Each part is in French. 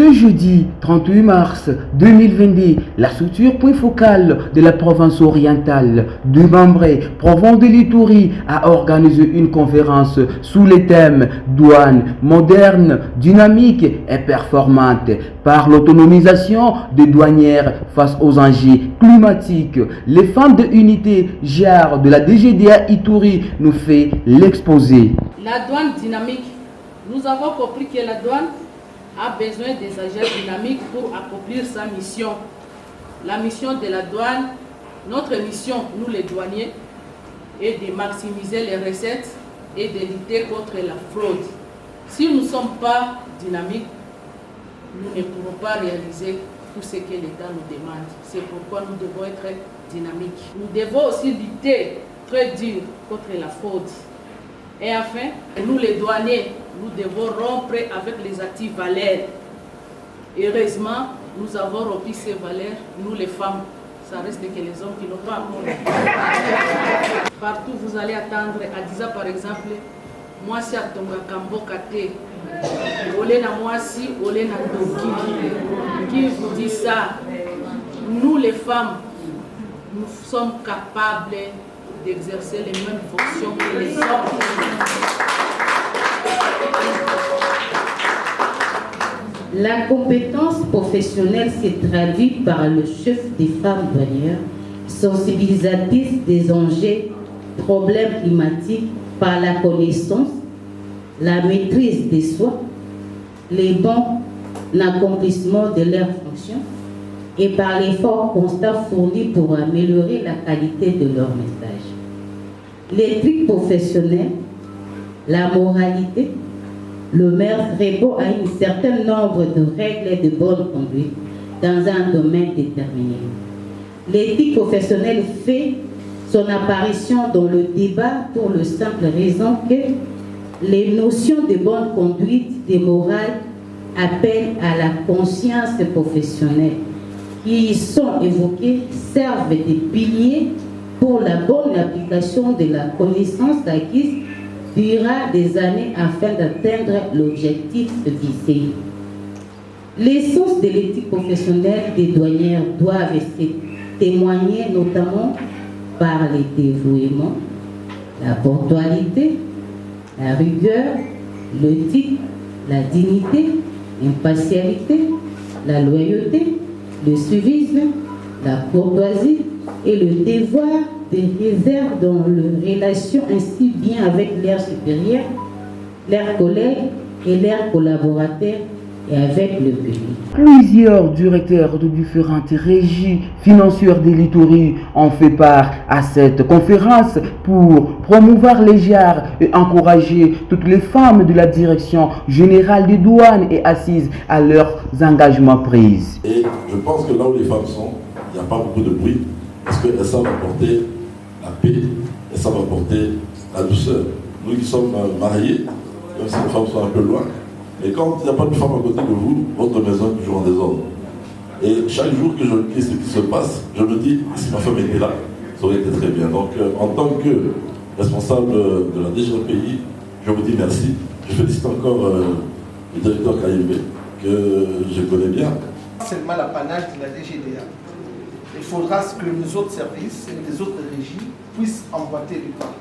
Ce jeudi 38 mars 2022, la structure point focal de la province orientale de Bambré, province de l'Ituri, a organisé une conférence sous le thème douane moderne, dynamique et performante par l'autonomisation des douanières face aux enjeux climatiques. Les femmes de l'unité JAR de la DGDA Ituri nous fait l'exposé. La douane dynamique, nous avons compris que la douane a besoin des agents dynamiques pour accomplir sa mission. La mission de la douane, notre mission, nous les douaniers, est de maximiser les recettes et de lutter contre la fraude. Si nous ne sommes pas dynamiques, nous ne pourrons pas réaliser tout ce que l'État nous demande. C'est pourquoi nous devons être dynamiques. Nous devons aussi lutter très dur contre la fraude. Et enfin, nous les douaniers, nous devons rompre avec les actifs valeurs. Heureusement, nous avons rompu ces valeurs, nous les femmes. Ça reste que les hommes qui n'ont pas encore rompu. Partout, vous allez attendre, à Diza par exemple, moi si à Tonga Kambo Kate, Olé na moi si, Olé na Toki. Qui vous dit ça? Nous les femmes, nous sommes capables d'exercer les mêmes fonctions que les hommes. La compétence professionnelle s'est traduite par le chef des femmes douanières, sensibilisatrice des enjeux, problèmes climatiques par la connaissance, la maîtrise des soins, les bons accomplissement de leurs fonctions et par l'effort constant fourni pour améliorer la qualité de leur message. L'éthique professionnelle, la moralité, le maire répond à un certain nombre de règles et de bonne conduite dans un domaine déterminé. L'éthique professionnelle fait son apparition dans le débat pour la simple raison que les notions de bonne conduite, de morale, appellent à la conscience professionnelle qui y sont évoquées servent de piliers pour la bonne application de la connaissance acquise durant des années afin d'atteindre l'objectif visé. L'essence de l'éthique professionnelle des douanières doivent se témoigner notamment par le dévouement, la ponctualité, la rigueur, l'éthique, la dignité, l'impartialité, la loyauté, le civisme, la courtoisie et le devoir de réserve dans les relations ainsi bien avec leurs supérieurs, leurs collègues et leurs collaborateurs et avec le public. Plusieurs directeurs de différentes régies financières de l'Ituri ont fait part à cette conférence pour promouvoir les JAR et encourager toutes les femmes de la direction générale des douanes et assises à leurs engagements pris. Et je pense que là où les femmes sont, il n'y a pas beaucoup de bruit parce qu'elles savent apporter la paix, elles savent apporter la douceur. Nous qui sommes mariés, même si les femmes sont un peu loin, et quand il n'y a pas de femme à côté de vous, votre maison est toujours en désordre. Et chaque jour que je lis ce qui se passe, je me dis, si ma femme était là, ça aurait été très bien. Donc en tant que responsable de la DGPI, je vous dis merci. Je félicite encore le directeur Kayembe, que je connais bien. Seulement l'apanage de la DGDA. Il faudra que les autres services et les autres régies puissent emboîter du pas.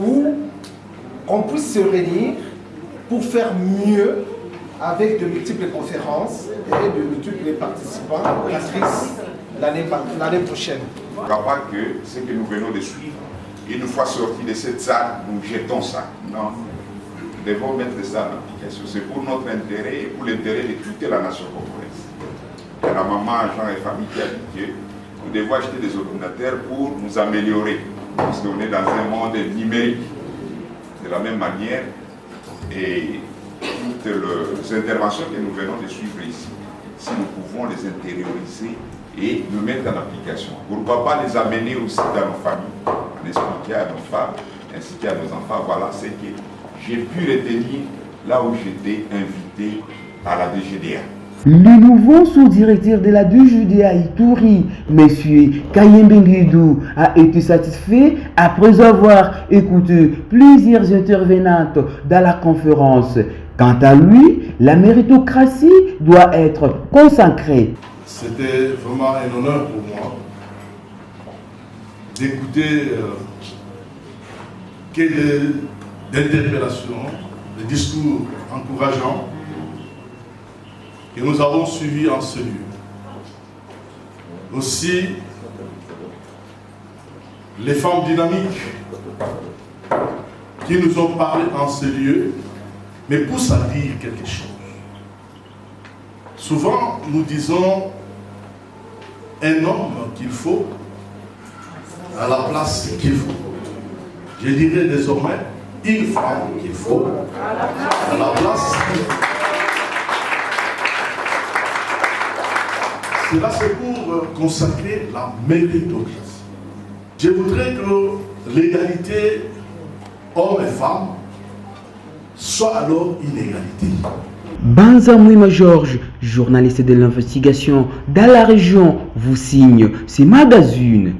Ou qu'on puisse se réunir pour faire mieux avec de multiples conférences et de multiples participants, actrices l'année prochaine. On ne croit pas que ce que nous venons de suivre, une fois sortis de cette salle, nous jetons ça. Non, nous devons mettre ça en application. C'est pour notre intérêt et pour l'intérêt de toute la nation congolaise. Il y a la maman, Jean et famille qui habitent Dieu. Nous devons acheter des ordinateurs pour nous améliorer. Parce qu'on est dans un monde numérique. De la même manière, et toutes les interventions que nous venons de suivre ici, si nous pouvons les intérioriser et nous mettre en application, pourquoi pas les amener aussi dans nos familles, en expliquer à nos femmes, ainsi qu'à nos enfants, voilà ce que j'ai pu retenir là où j'étais invité à la DGDA. Le nouveau sous-directeur de la DGDA Ituri, M. Kayembe Ngidou, a été satisfait après avoir écouté plusieurs intervenantes dans la conférence. Quant à lui, la méritocratie doit être consacrée. C'était vraiment un honneur pour moi d'écouter d'interpellations, des discours encourageants que nous avons suivis en ce lieu. Aussi, les femmes dynamiques qui nous ont parlé en ce lieu me poussent à dire quelque chose. Souvent, nous disons un homme qu'il faut à la place qu'il faut. Je dirais désormais une femme qu'il faut à la place qu'il faut. Cela, c'est pour consacrer la méritocratie. Je voudrais que l'égalité hommes et femmes soit alors une égalité. Banza Mouima Georges, journaliste de l'investigation dans la région, vous signe ces magazines.